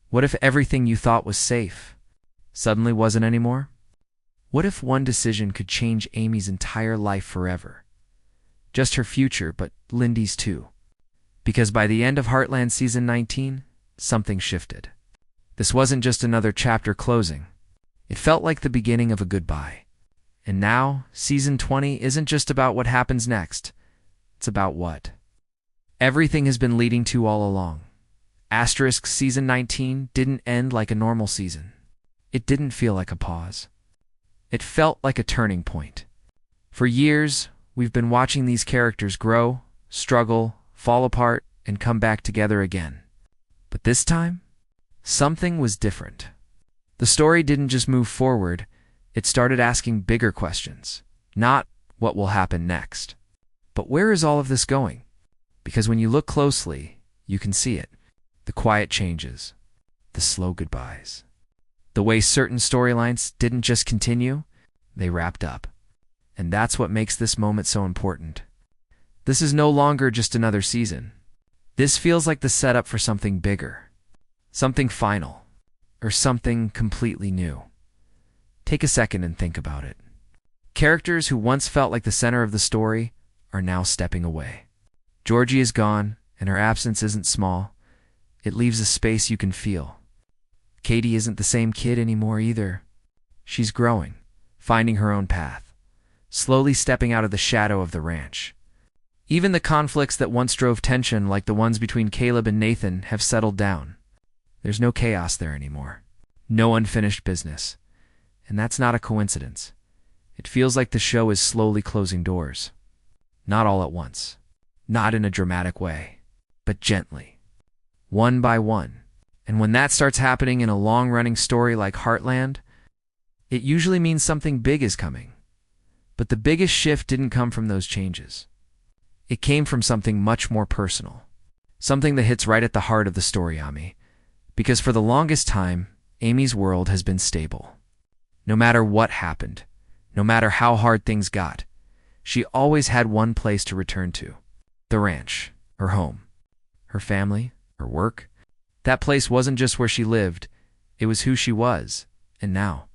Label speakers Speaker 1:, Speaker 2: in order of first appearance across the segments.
Speaker 1: What if everything you thought was safe suddenly wasn't anymore? What if one decision could change Amy's entire life forever? Just her future, but Lindy's too. Because by the end of Heartland Season 19, something shifted. This wasn't just another chapter closing. It felt like the beginning of a goodbye. And now, Season 20 isn't just about what happens next. It's about what everything has been leading to all along. Asterisk Season 19 didn't end like a normal season. It didn't feel like a pause. It felt like a turning point. For years, we've been watching these characters grow, struggle, fall apart, and come back together again. But this time, something was different. The story didn't just move forward, it started asking bigger questions. Not what will happen next, but where is all of this going? Because when you look closely, you can see it. The quiet changes, the slow goodbyes. The way certain storylines didn't just continue, they wrapped up. And that's what makes this moment so important. This is no longer just another season. This feels like the setup for something bigger, something final, or something completely new. Take a second and think about it. Characters who once felt like the center of the story are now stepping away. Georgie is gone, and her absence isn't small. It leaves a space you can feel. Katie isn't the same kid anymore either. She's growing, finding her own path, slowly stepping out of the shadow of the ranch. Even the conflicts that once drove tension, like the ones between Caleb and Nathan, have settled down. There's no chaos there anymore. No unfinished business. And that's not a coincidence. It feels like the show is slowly closing doors. Not all at once. Not in a dramatic way, but gently. One by one. And when that starts happening in a long-running story like Heartland, it usually means something big is coming. But the biggest shift didn't come from those changes. It came from something much more personal. Something that hits right at the heart of the story, Ami. Because for the longest time, Amy's world has been stable. No matter what happened, no matter how hard things got, she always had one place to return to. The ranch, her home, her family, her work. That place wasn't just where she lived, it was who she was. And now,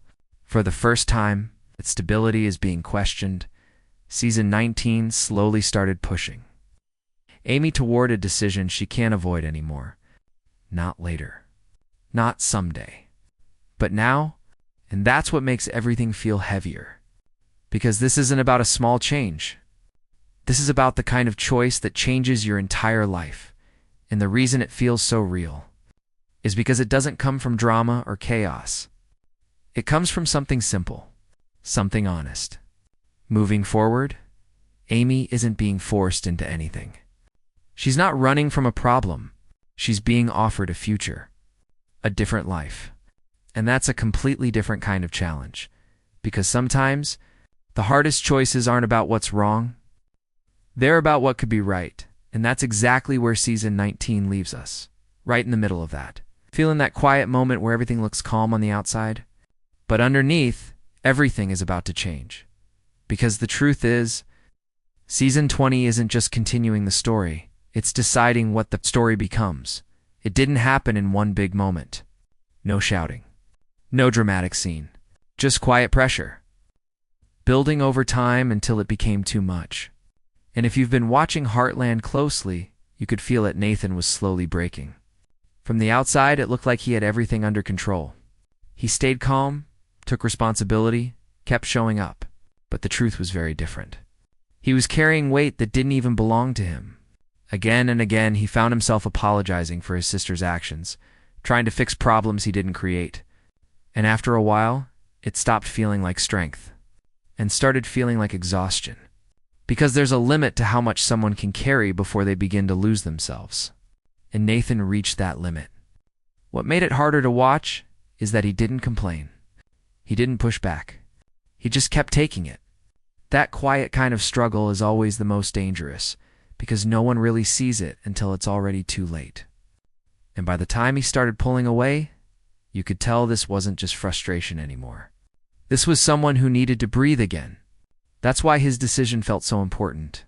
Speaker 1: for the first time, that stability is being questioned. Season 19 slowly started pushing Amy toward a decision she can't avoid anymore. Not later. Not someday. But now, and that's what makes everything feel heavier. Because this isn't about a small change. This is about the kind of choice that changes your entire life. And the reason it feels so real is because it doesn't come from drama or chaos. It comes from something simple, something honest. Moving forward, Amy isn't being forced into anything. She's not running from a problem. She's being offered a future, a different life. And that's a completely different kind of challenge. Because sometimes, the hardest choices aren't about what's wrong. They're about what could be right. And that's exactly where Season 19 leaves us. Right in the middle of that. Feeling that quiet moment where everything looks calm on the outside. But underneath, everything is about to change. Because the truth is, Season 20 isn't just continuing the story. It's deciding what the story becomes. It didn't happen in one big moment. No shouting. No dramatic scene. Just quiet pressure. Building over time until it became too much. And if you've been watching Heartland closely, you could feel that Nathan was slowly breaking. From the outside, it looked like he had everything under control. He stayed calm, took responsibility, kept showing up. But the truth was very different. He was carrying weight that didn't even belong to him. Again and again, he found himself apologizing for his sister's actions, trying to fix problems he didn't create. And after a while, it stopped feeling like strength and started feeling like exhaustion. Because there's a limit to how much someone can carry before they begin to lose themselves. And Nathan reached that limit. What made it harder to watch is that he didn't complain. He didn't push back. He just kept taking it. That quiet kind of struggle is always the most dangerous, because no one really sees it until it's already too late. And by the time he started pulling away, you could tell this wasn't just frustration anymore. This was someone who needed to breathe again. That's why his decision felt so important.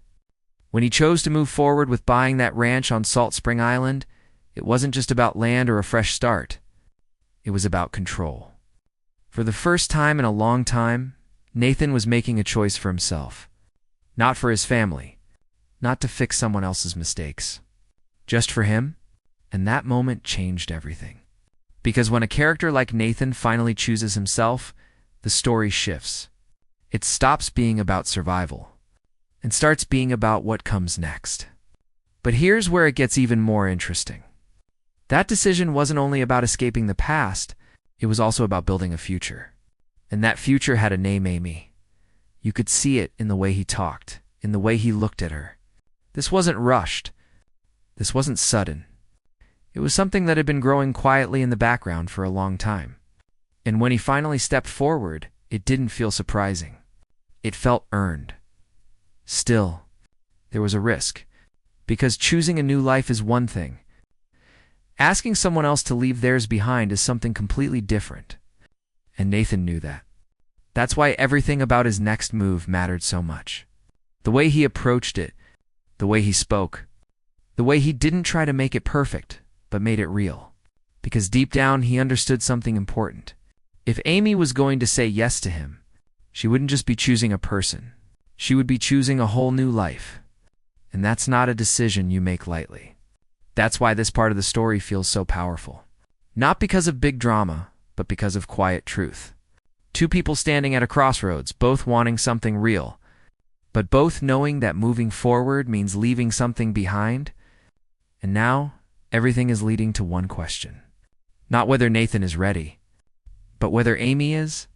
Speaker 1: When he chose to move forward with buying that ranch on Salt Spring Island, it wasn't just about land or a fresh start. it was about control. For the first time in a long time, Nathan was making a choice for himself. Not for his family, not to fix someone else's mistakes. Just for him, and that moment changed everything. Because when a character like Nathan finally chooses himself, the story shifts. It stops being about survival and starts being about what comes next. But here's where it gets even more interesting. That decision wasn't only about escaping the past, it was also about building a future. And that future had a name, Amy. You could see it in the way he talked, in the way he looked at her. This wasn't rushed. This wasn't sudden. It was something that had been growing quietly in the background for a long time. And when he finally stepped forward, it didn't feel surprising. It felt earned. Still, there was a risk. Because choosing a new life is one thing. Asking someone else to leave theirs behind is something completely different. And Nathan knew that. That's why everything about his next move mattered so much. The way he approached it, the way he spoke, the way he didn't try to make it perfect, but made it real. Because deep down, he understood something important. If Amy was going to say yes to him, she wouldn't just be choosing a person. She would be choosing a whole new life. And that's not a decision you make lightly. That's why this part of the story feels so powerful. Not because of big drama, but because of quiet truth. Two people standing at a crossroads, both wanting something real, but both knowing that moving forward means leaving something behind. And now, everything is leading to one question. Not whether Nathan is ready, but whether Amy is.